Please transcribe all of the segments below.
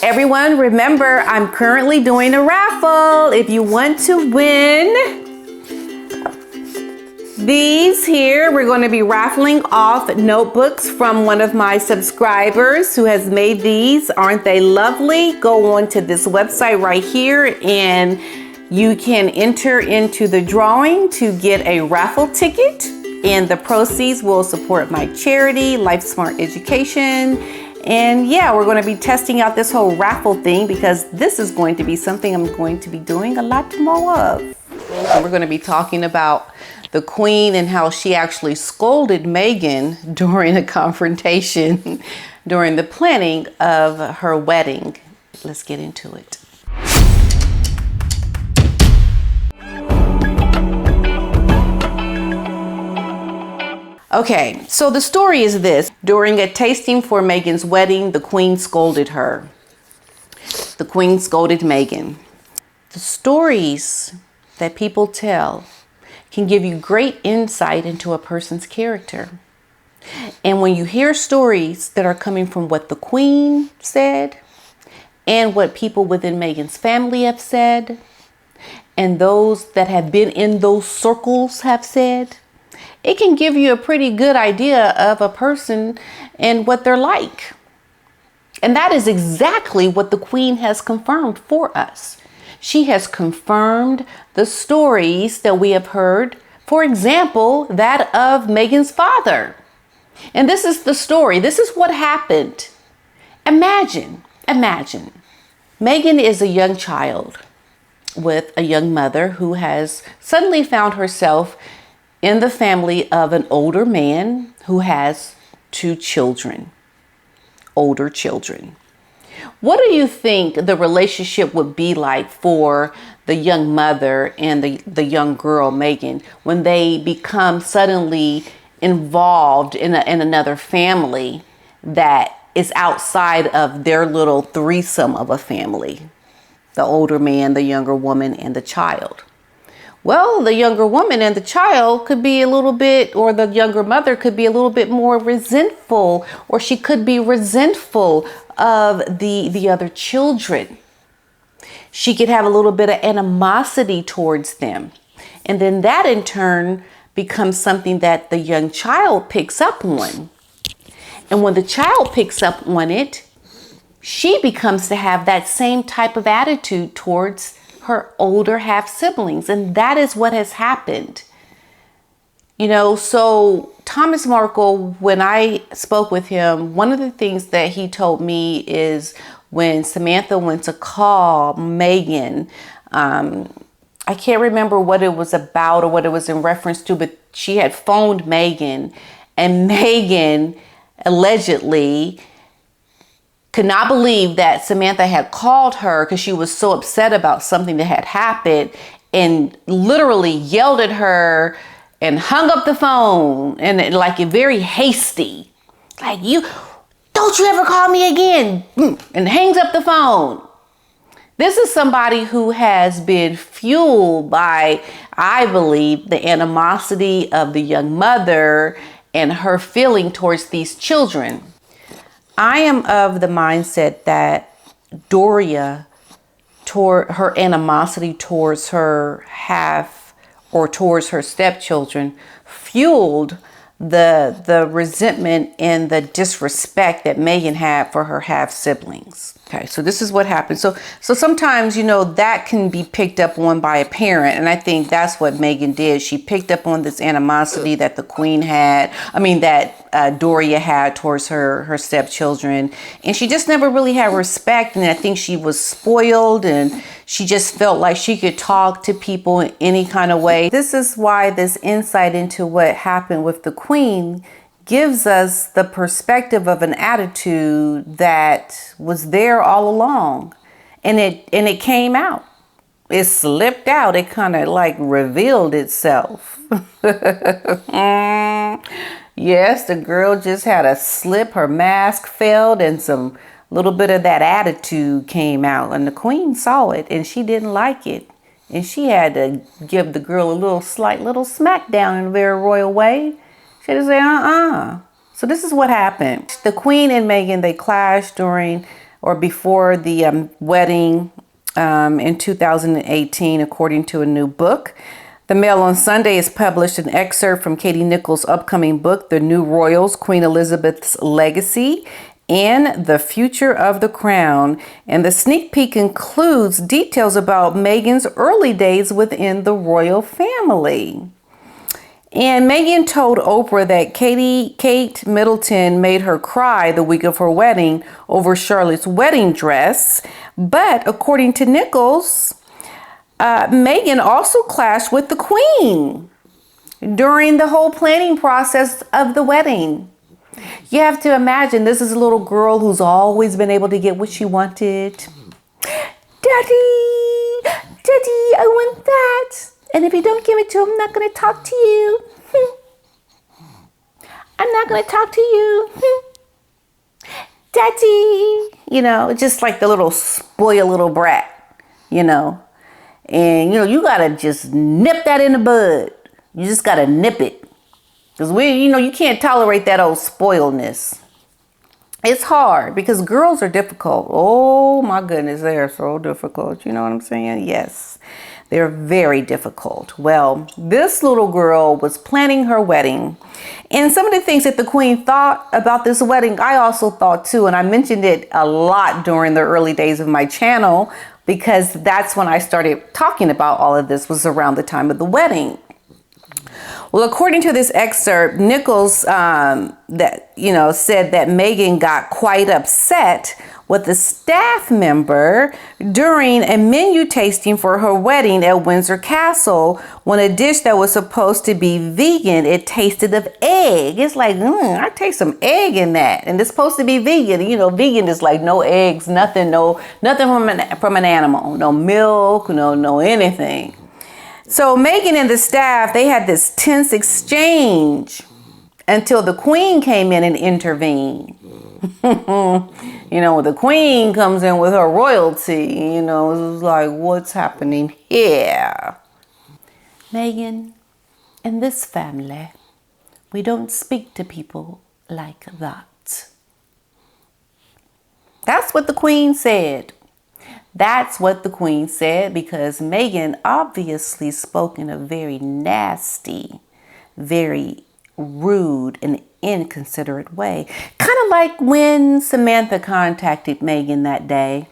Everyone, remember, I'm currently doing a raffle. If you want to win these here, we're going to be raffling off notebooks from one of my subscribers who has made these. Aren't they lovely? Go on to this website right here and you can enter into the drawing to get a raffle ticket, and the proceeds will support my charity, Life Smart Education. And yeah, we're going to be testing out this whole raffle thing because this is going to be something I'm going to be doing a lot more of. So we're going to be talking about the Queen and how she actually scolded Meghan during a confrontation during the planning of her wedding. Let's get into it. Okay, so the story is this. During a tasting for Meghan's wedding, the Queen scolded her. The Queen scolded Meghan. The stories that people tell can give you great insight into a person's character. And when you hear stories that are coming from what the Queen said and what people within Meghan's family have said and those that have been in those circles have said, it can give you a pretty good idea of a person and what they're like. And that is exactly what the Queen has confirmed for us. She has confirmed the stories that we have heard. For example, that of Meghan's father. And this is the story. This is what happened. Imagine. Meghan is a young child with a young mother who has suddenly found herself in the family of an older man who has 2 children, older children. What do you think the relationship would be like for the young mother and the young girl, Meghan, when they become suddenly involved in another family that is outside of their little threesome of a family? The older man, the younger woman, and the child. Well, the younger woman and the child could be a little bit, or the younger mother could be a little bit more resentful, or she could be resentful of the other children. She could have a little bit of animosity towards them. And then that in turn becomes something that the young child picks up on. And when the child picks up on it, she becomes to have that same type of attitude towards her older half siblings. And that is what has happened. You know, so Thomas Markle, when I spoke with him, one of the things that he told me is when Samantha went to call Meghan, I can't remember what it was about or what it was in reference to, but she had phoned Meghan, and Meghan allegedly could not believe that Samantha had called her because she was so upset about something that had happened, and literally yelled at her and hung up the phone, and like very hasty, like, you don't you ever call me again, and hangs up the phone. This is somebody who has been fueled by, I believe, the animosity of the young mother and her feeling towards these children. I am of the mindset that Doria, toward her animosity towards her half or towards her stepchildren, fueled the resentment and the disrespect that Meghan had for her half siblings. Okay, so this is what happened. So sometimes, you know, that can be picked up on by a parent. And I think that's what Meghan did. She picked up on this animosity that the Queen had. That Doria had towards her stepchildren. And she just never really had respect. And I think she was spoiled, and she just felt like she could talk to people in any kind of way. This is why this insight into what happened with the Queen gives us the perspective of an attitude that was there all along, and it came out. It slipped out. It kind of like revealed itself. Yes, the girl just had a slip. Her mask fell, and some little bit of that attitude came out, and the Queen saw it, and she didn't like it, and she had to give the girl a little smack down in a very royal way. She had to say, So this is what happened. The Queen and Meghan, they clashed or before the wedding in 2018, according to a new book. The Mail on Sunday has published an excerpt from Katie Nichols' upcoming book, The New Royals, Queen Elizabeth's Legacy and the Future of the Crown. And the sneak peek includes details about Meghan's early days within the royal family. And Meghan told Oprah that Kate Middleton made her cry the week of her wedding over Charlotte's wedding dress. But according to Nichols, Meghan also clashed with the Queen during the whole planning process of the wedding. You have to imagine this is a little girl who's always been able to get what she wanted. Daddy, I want that. And if you don't give it to him, I'm not going to talk to you. I'm not going to talk to you. Daddy. You know, just like the little spoiled little brat, you know. And, you know, you got to just nip that in the bud. You just got to nip it. Because you can't tolerate that old spoiledness. It's hard because girls are difficult. Oh my goodness, they are so difficult. You know what I'm saying? Yes, they're very difficult. Well, this little girl was planning her wedding. And some of the things that the Queen thought about this wedding, I also thought too. And I mentioned it a lot during the early days of my channel because that's when I started talking about all of this, was around the time of the wedding. Well, according to this excerpt, Nichols said that Meghan got quite upset with a staff member during a menu tasting for her wedding at Windsor Castle when a dish that was supposed to be vegan, it tasted of egg. It's like, I taste some egg in that. And it's supposed to be vegan. You know, vegan is like no eggs, nothing from an animal, no milk, no anything. So Meghan and the staff, they had this tense exchange until the Queen came in and intervened. When the Queen comes in with her royalty, it's like, what's happening here? Meghan, in this family, we don't speak to people like that. That's what the Queen said. That's what the Queen said because Meghan obviously spoke in a very nasty, very rude and inconsiderate way. Kind of like when Samantha contacted Meghan that day.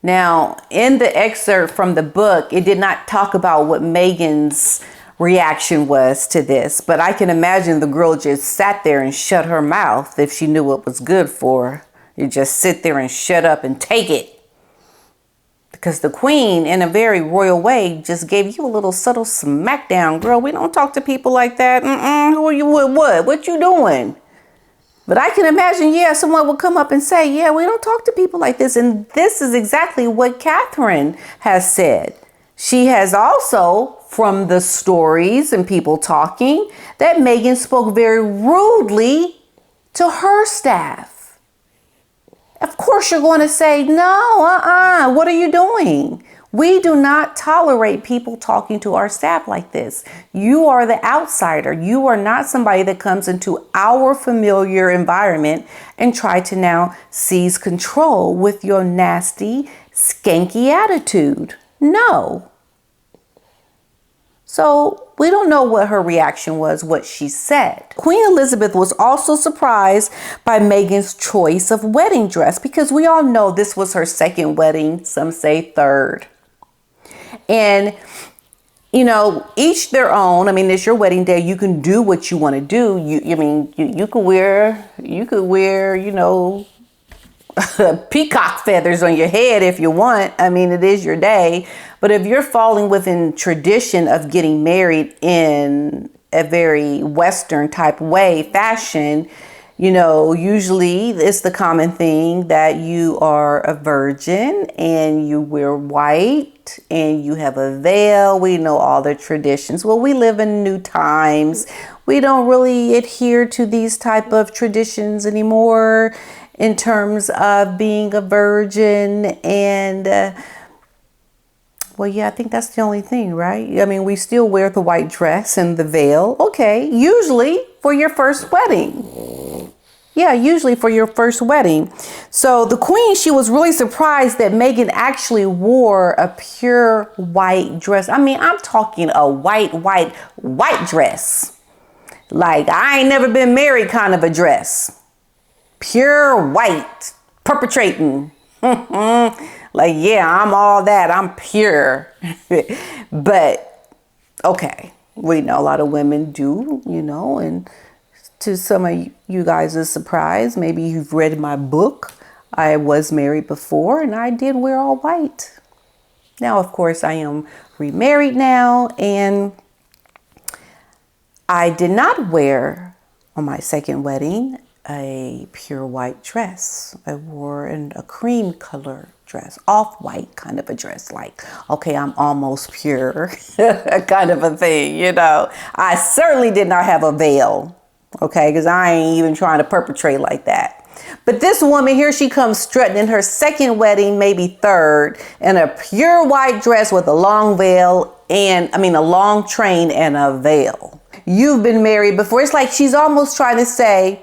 Now, in the excerpt from the book, it did not talk about what Meghan's reaction was to this, but I can imagine the girl just sat there and shut her mouth if she knew what was good for her. You just sit there and shut up and take it. Because the Queen, in a very royal way, just gave you a little subtle smackdown. Girl, we don't talk to people like that. Who are you with? What you doing? But I can imagine, someone would come up and say, we don't talk to people like this. And this is exactly what Catherine has said. She has also, from the stories and people talking, that Meghan spoke very rudely to her staff. Of course you're going to say, no, what are you doing? We do not tolerate people talking to our staff like this. You are the outsider. You are not somebody that comes into our familiar environment and try to now seize control with your nasty, skanky attitude. No. So we don't know what her reaction was, what she said. Queen Elizabeth was also surprised by Meghan's choice of wedding dress because we all know this was her second wedding, some say third. And, each their own. I mean, it's your wedding day. You can do what you want to do. You could wear, peacock feathers on your head if you want. I mean, it is your day. But if you're falling within tradition of getting married in a very Western type way, fashion, usually it's the common thing that you are a virgin and you wear white and you have a veil. We know all the traditions. Well, we live in new times. We don't really adhere to these type of traditions anymore in terms of being a virgin and I think that's the only thing, right? I mean, we still wear the white dress and the veil. Okay, usually for your first wedding. Yeah, usually for your first wedding. So the queen, she was really surprised that Meghan actually wore a pure white dress. I mean, I'm talking a white dress. Like, I ain't never been married kind of a dress. Pure white, perpetrating. Like, yeah, I'm all that. I'm pure. But, okay, we know a lot of women do, and to some of you guys' surprise, maybe you've read my book. I was married before and I did wear all white. Now, of course, I am remarried now, and I did not wear on my second wedding a pure white dress. I wore a cream color dress, off-white kind of a dress, like, okay, I'm almost pure kind of a thing, I certainly did not have a veil, okay, because I ain't even trying to perpetrate like that. But this woman here, she comes strutting in her second wedding, maybe third, in a pure white dress with a long veil a long train and a veil. You've been married before. It's like she's almost trying to say,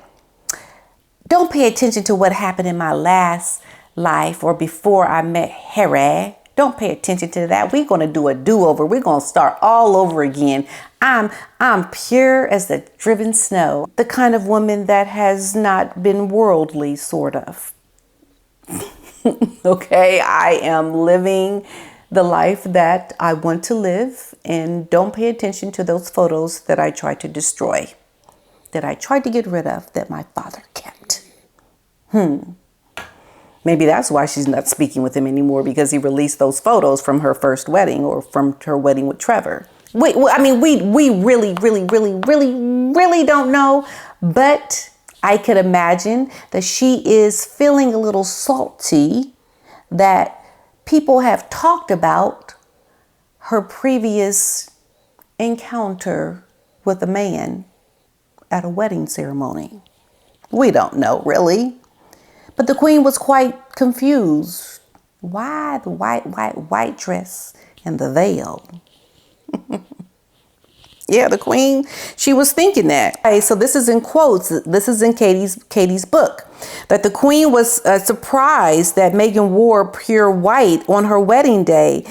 don't pay attention to what happened in my last life or before I met Harry. Don't pay attention to that. We're going to do a do-over. We're going to start all over again. I'm pure as the driven snow. The kind of woman that has not been worldly, sort of. Okay, I am living the life that I want to live, and don't pay attention to those photos that I tried to destroy, that I tried to get rid of, that my father kept. Maybe that's why she's not speaking with him anymore, because he released those photos from her first wedding or from her wedding with Trevor. We really don't know, but I could imagine that she is feeling a little salty that people have talked about her previous encounter with a man at a wedding ceremony. We don't know, really. But the queen was quite confused. Why the white dress and the veil? Yeah, the queen, she was thinking that. Okay, so this is in quotes. This is in Katie's book. That the queen was surprised that Meghan wore pure white on her wedding day,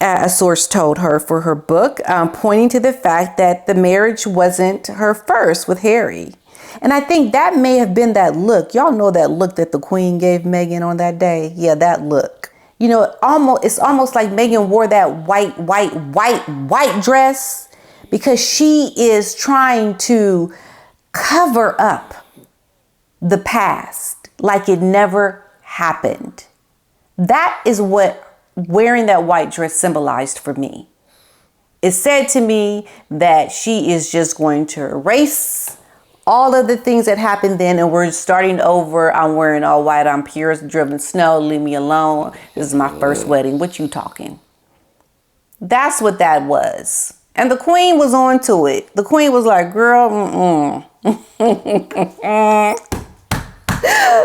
a source told her for her book, pointing to the fact that the marriage wasn't her first with Harry. And I think that may have been that look. Y'all know that look that the queen gave Meghan on that day? Yeah, that look. It's almost like Meghan wore that white dress because she is trying to cover up the past like it never happened. That is what wearing that white dress symbolized for me. It said to me that she is just going to erase all of the things that happened then, and we're starting over. I'm wearing all white. I'm pure as driven snow. Leave me alone. This is my first wedding. What you talking? That's what that was. And the queen was on to it. The queen was like, girl,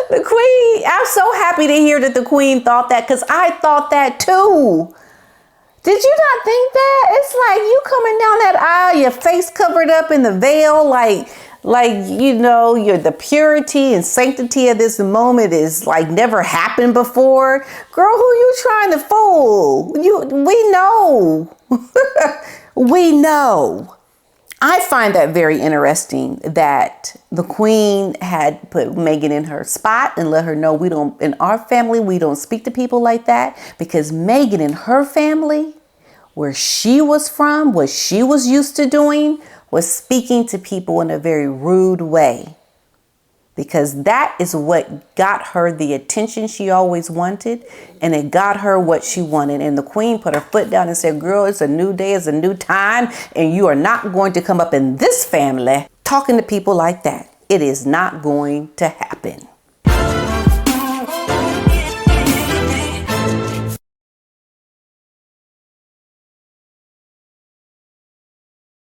The queen, I'm so happy to hear that the queen thought that, because I thought that too. Did you not think that? It's like you coming down that aisle, your face covered up in the veil, you're the purity and sanctity of this moment is like never happened before. Girl, who you trying to fool? We know. We know. I find that very interesting that the queen had put Meghan in her spot and let her know in our family, we don't speak to people like that, because Meghan and her family, where she was from, what she was used to doing, was speaking to people in a very rude way, because that is what got her the attention she always wanted, and it got her what she wanted. And the queen put her foot down and said, girl, it's a new day, it's a new time, and you are not going to come up in this family talking to people like that. It is not going to happen.